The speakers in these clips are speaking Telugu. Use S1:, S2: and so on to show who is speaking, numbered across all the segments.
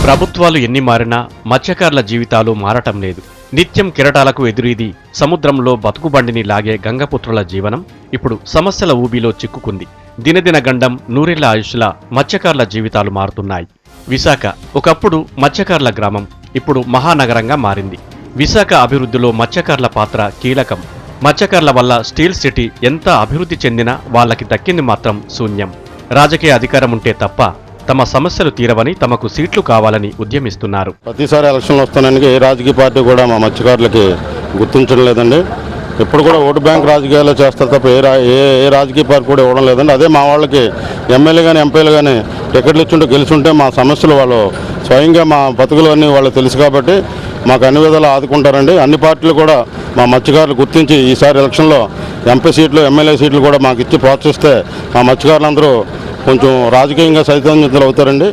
S1: ప్రభుత్వాలు ఎన్ని మారినా మత్స్యకారుల జీవితాలు మారటం లేదు. నిత్యం కిరటాలకు ఎదురీది సముద్రంలో బతుకుబండిని లాగే గంగపుత్రుల జీవనం ఇప్పుడు సమస్యల ఊబిలో చిక్కుకుంది. దినదిన గండం నూరేళ్ల ఆయుష్ల మత్స్యకారుల జీవితాలు మారుతున్నాయి. విశాఖ ఒకప్పుడు మత్స్యకారుల గ్రామం, ఇప్పుడు మహానగరంగా మారింది. విశాఖ అభివృద్ధిలో మత్స్యకారుల పాత్ర కీలకం. మత్స్యకారుల వల్ల స్టీల్ సిటీ ఎంత అభివృద్ధి చెందినా వాళ్ళకి దక్కింది మాత్రం శూన్యం. రాజకీయ అధికారం ఉంటే తప్ప తమ సమస్యలు తీరవని, తమకు సీట్లు కావాలని ఉద్యమిస్తున్నారు.
S2: ప్రతిసారి ఎలక్షన్లు వస్తానని ఏ రాజకీయ పార్టీ కూడా మా మత్స్యకారులకి గుర్తించడం లేదండి. ఎప్పుడు కూడా ఓటు బ్యాంక్ రాజకీయాలు చేస్తారు తప్ప ఏ రాజకీయ పార్టీ కూడా ఇవ్వడం లేదండి. అదే మా వాళ్ళకి ఎమ్మెల్యే కానీ ఎంపీలు కానీ టికెట్లు ఇచ్చుంటే గెలుచుంటే మా సమస్యలు వాళ్ళు స్వయంగా మా బతుకులు అన్నీ వాళ్ళకి తెలుసు కాబట్టి మాకు అన్ని విధాలు ఆదుకుంటారండి. అన్ని పార్టీలు కూడా మా మత్స్యకారులు గుర్తించి ఈసారి ఎలక్షన్లో ఎంపీ సీట్లు ఎమ్మెల్యే సీట్లు కూడా మాకు ఇచ్చి ప్రోత్సహిస్తే మా మత్స్యకారులందరూ కొంచెం రాజకీయంగా సైతన్యతలు అవుతారండి.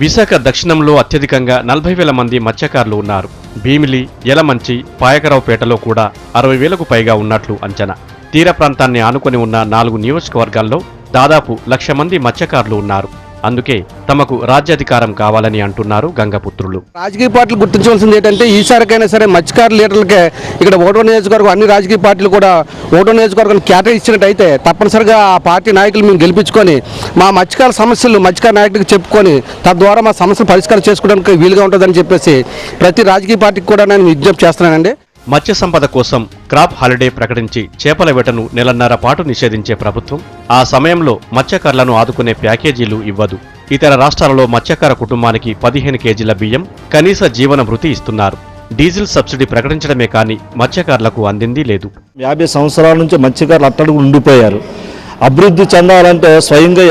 S1: విశాఖ దక్షిణంలో అత్యధికంగా 40,000 మంది మత్స్యకారులు ఉన్నారు. భీమిలి, యలమంచి, పాయకరావుపేటలో కూడా 60,000కు పైగా ఉన్నట్లు అంచనా. తీర ప్రాంతాన్ని ఆనుకొని ఉన్న 4 నియోజకవర్గాల్లో దాదాపు 1,00,000 మంది మత్స్యకారులు ఉన్నారు. అందుకే తమకు రాజ్యాధికారం కావాలని అంటున్నారు గంగపుత్రులు.
S3: రాజకీయ పార్టీలు గుర్తించవలసింది ఏంటంటే ఈసారికైనా సరే మత్స్యకారు లీడర్లకే ఇక్కడ ఓటో నియోజకవర్గం అన్ని రాజకీయ పార్టీలు కూడా ఓటో నియోజకవర్గాన్ని కేటాయించినట్టయితే తప్పనిసరిగా ఆ పార్టీ నాయకులు మేము గెలిపించుకొని మా మత్స్యకార సమస్యలు మత్స్యకార నాయకుడికి చెప్పుకొని తద్వారా మా సమస్యలు పరిష్కారం చేసుకోవడానికి వీలుగా ఉంటుందని చెప్పేసి ప్రతి రాజకీయ పార్టీకి కూడా నేను విజ్ఞప్తి చేస్తున్నానండి.
S1: మత్స్య సంపద కోసం క్రాప్ హాలిడే ప్రకటించి చేపల వేటను నెలన్నర పాటు నిషేధించే ప్రభుత్వం ఆ సమయంలో మత్స్యకారులను ఆదుకునే ప్యాకేజీలు ఇవ్వదు. ఇతర రాష్ట్రాలలో మత్స్యకార కుటుంబానికి 15 కేజీల బియ్యం, కనీస జీవన భృతి ఇస్తున్నారు. డీజిల్ సబ్సిడీ ప్రకటించడమే కానీ మత్స్యకారులకు అందింది లేదు.
S4: 50 సంవత్సరాల నుంచి మత్స్యకారులు అట్టడుగు ఉండిపోయారు. అభివృద్ధి చెందాలంటే స్వయంగా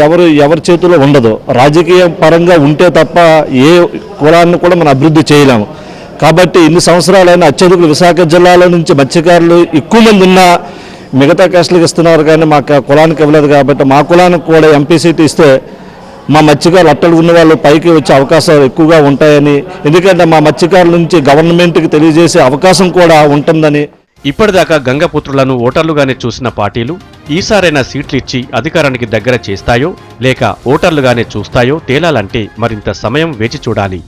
S4: ఎవరి చేతిలో ఉండదు. రాజకీయ పరంగా ఉంటే తప్ప ఏ కులాన్ని కూడా మనం అభివృద్ధి చేయలేము. కాబట్టి ఇన్ని సంవత్సరాలైన అత్యధికులు విశాఖ జిల్లాలో నుంచి మత్స్యకారులు ఎక్కువ మంది ఉన్నా మిగతా క్యాస్టులకు ఇస్తున్నారు కానీ మా కులానికి ఇవ్వలేదు. కాబట్టి మా కులానికి కూడా ఎంపీ సీట్ ఇస్తే మా మత్స్యకారులు అట్టలు ఉన్న వాళ్ళు పైకి వచ్చే అవకాశాలు ఎక్కువగా ఉంటాయని, ఎందుకంటే మా మత్స్యకారుల నుంచి గవర్నమెంట్కి తెలియజేసే అవకాశం కూడా ఉంటుందని.
S1: ఇప్పటిదాకా గంగపుత్రులను ఓటర్లుగానే చూసిన పార్టీలు ఈసారైనా సీట్లు ఇచ్చి అధికారానికి దగ్గర చేస్తాయో లేక ఓటర్లుగానే చూస్తాయో తేలాలంటే మరింత సమయం వేచి చూడాలి.